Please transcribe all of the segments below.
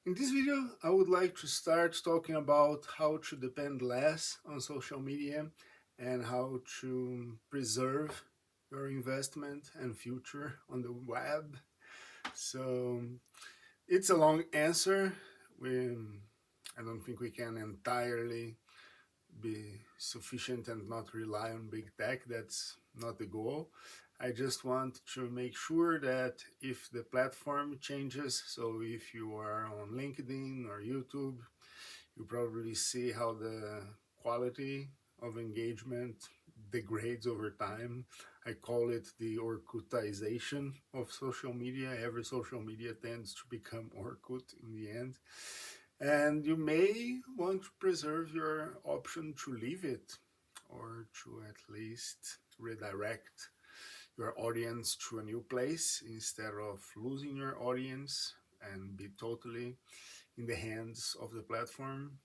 In this video, I would like to start talking about how to depend less on social media and how to preserve your investment and future on the web. So it's a long answer. I don't think we can entirely be sufficient and not rely on big tech. That's not the goal. I just want to make sure that if the platform changes, so if you are on LinkedIn or YouTube, you probably see how the quality of engagement degrades over time. I call it the Orkutization of social media. Every social media tends to become Orkut in the end. And you may want to preserve your option to leave it or to at least redirect your audience to a new place instead of losing your audience and be totally in the hands of the platform.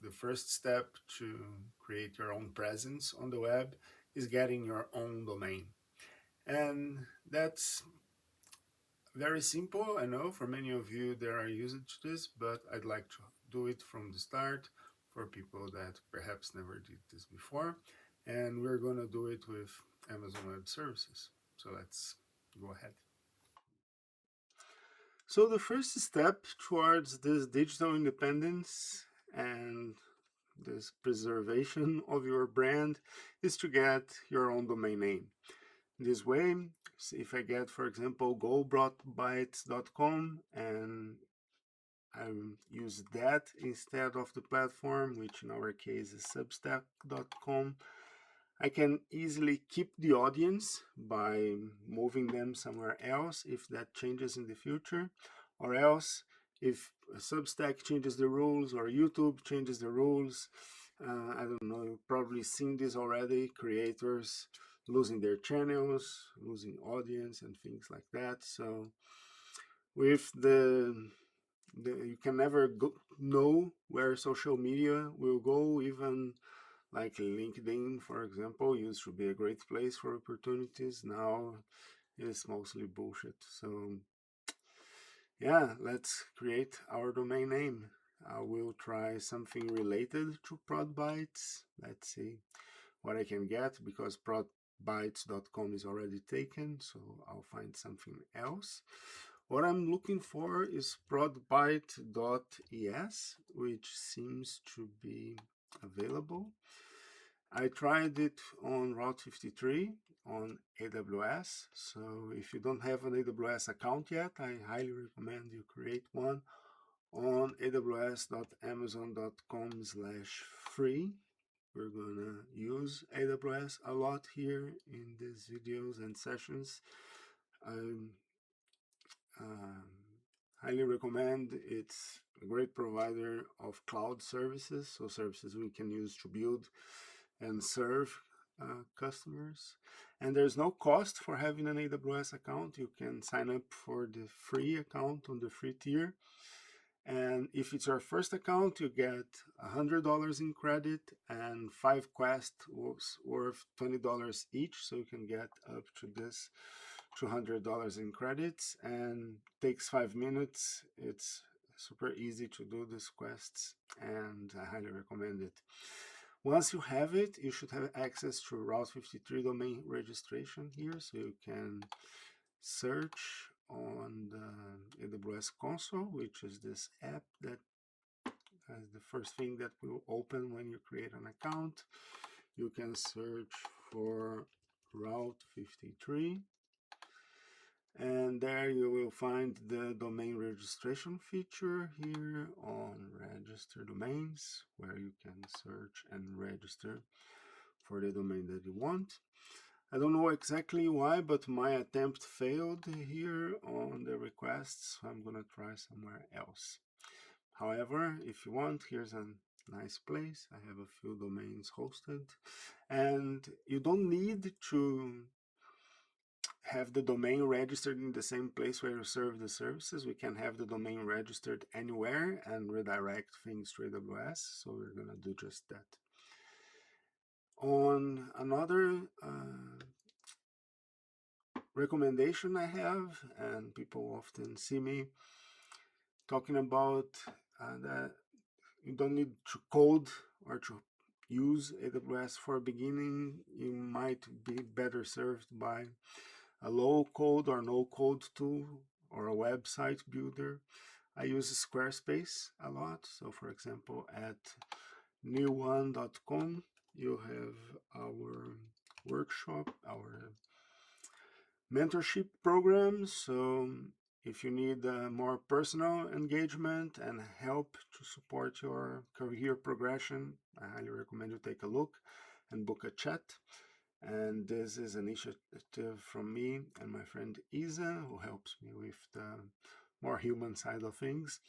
The first step to create your own presence on the web is getting your own domain. And that's very simple. I know for many of you there are used to this, but I'd like to do it from the start for people that perhaps never did this before. And we're going to do it with Amazon Web Services. So let's go ahead. So the first step towards this digital independence and this preservation of your brand is to get your own domain name. This way, if I get, for example, gobrotbytes.com and I use that instead of the platform, which in our case is substack.com, I can easily keep the audience by moving them somewhere else if that changes in the future, or else if Substack changes the rules or YouTube changes the rules. I don't know, you've probably seen this already, creators losing their channels, losing audience and things like that. So with you can never know where social media will go. Even like LinkedIn, for example, used to be a great place for opportunities. Now it's mostly bullshit. So yeah, let's create our domain name. I will try something related to ProdBytes. Let's see what I can get, because prodbytes.com is already taken, so I'll find something else. What I'm looking for is prodbyte.es, which seems to be available. I tried it on Route 53 on AWS. So if you don't have an AWS account yet, I highly recommend you create one on aws.amazon.com/free. We're gonna use AWS a lot here in these videos and sessions. I um, highly recommend. It's a great provider of cloud services, so services we can use to build and serve customers. And there's no cost for having an AWS account. You can sign up for the free account on the free tier. And if it's your first account, you get $100 in credit and 5 quests worth $20 each. So you can get up to this $200 in credits, and takes 5 minutes. It's super easy to do these quests, and I highly recommend it. Once you have it, you should have access to Route 53 domain registration here, so you can search on the AWS console, which is this app that is the first thing that will open when you create an account. You can search for Route 53, and there you will find the domain registration feature here on register domains, where you can search and register for the domain that you want. I don't know exactly why, but my attempt failed here on the requests, so I'm gonna try somewhere else. However, if you want, here's a nice place. I have a few domains hosted, and you don't need to have the domain registered in the same place where you serve the services. We can have the domain registered anywhere and redirect things to AWS, so we're gonna do just that. On another recommendation I have, and people often see me talking about that you don't need to code or to use AWS for beginning. You might be better served by a low code or no code tool or a website builder. I use Squarespace a lot. So for example, at new1.com, you have our workshop, our mentorship program. So if you need more personal engagement and help to support your career progression, I highly recommend you take a look and book a chat. And this is an initiative from me and my friend Isa, who helps me with the more human side of things.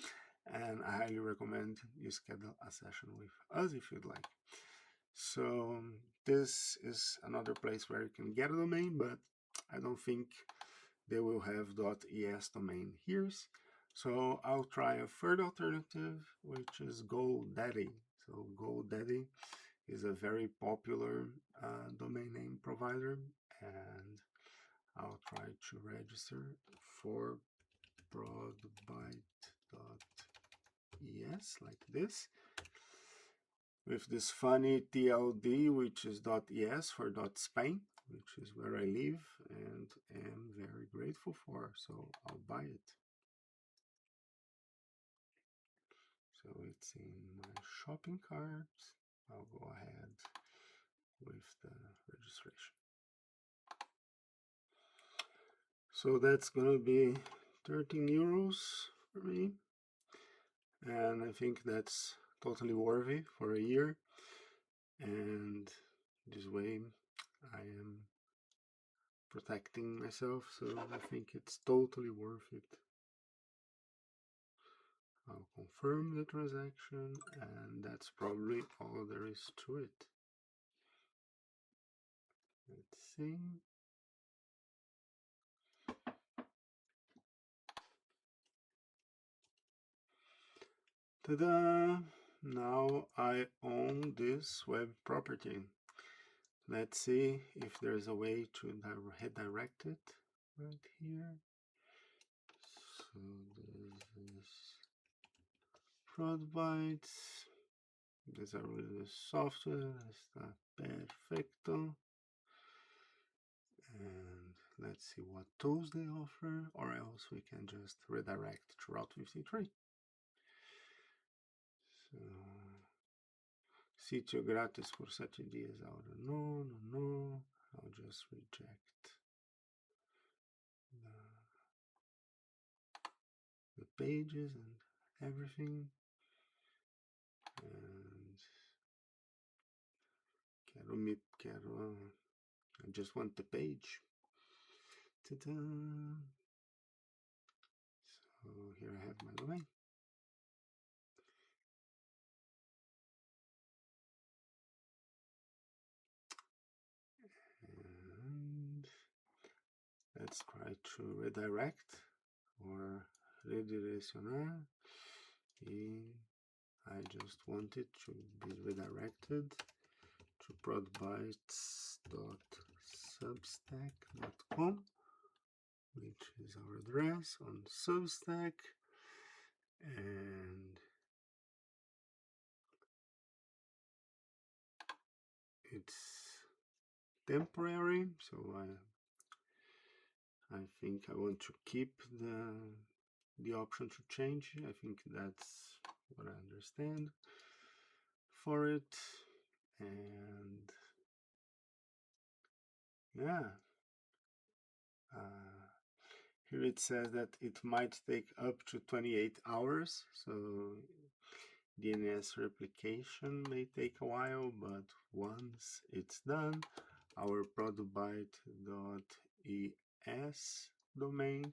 And I highly recommend you schedule a session with us if you'd like. So this is another place where you can get a domain, but I don't think they will have .es domain here. So I'll try a third alternative, which is GoDaddy. So GoDaddy is a very popular domain name provider, and I'll try to register for broadbyte.es like this, with this funny TLD, which is .es for .Spain, which is where I live and am very grateful for, so I'll buy it. So it's in my shopping cart. I'll go ahead with the registration. So that's gonna be 13 euros for me, and I think that's totally worthy for a year, and this way I am protecting myself, so I think it's totally worth it. I'll confirm the transaction, and that's probably all there is to it. Let's see. Ta-da! Now I own this web property. Let's see if there's a way to redirect it right here. So this is Broadbytes. Desarrollo de software está perfecto. And let's see what tools they offer, or else we can just redirect to Route 53. So, sitio gratis por 7 dias ahora. No. I'll just reject the pages and everything. And I just want the page. Ta-da! So here I have my domain. And let's try to redirect or redireccionar. I just want it to be redirected to broadbytes.substack.com, which is our address on Substack. And it's temporary, so I think I want to keep the option to change. I think that's what I understand for it. And yeah, here it says that it might take up to 28 hours, so DNS replication may take a while, but once it's done, our produbyte.es domain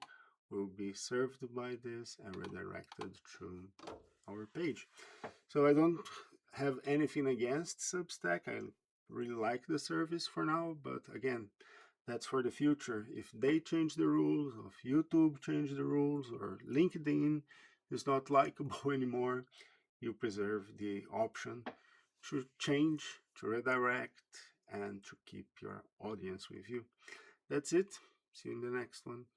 will be served by this and redirected to our page. So I don't have anything against Substack. I really like the service for now, but again, that's for the future. If they change the rules, or if YouTube change the rules, or LinkedIn is not likable anymore, you preserve the option to change, to redirect, and to keep your audience with you. That's it. See you in the next one.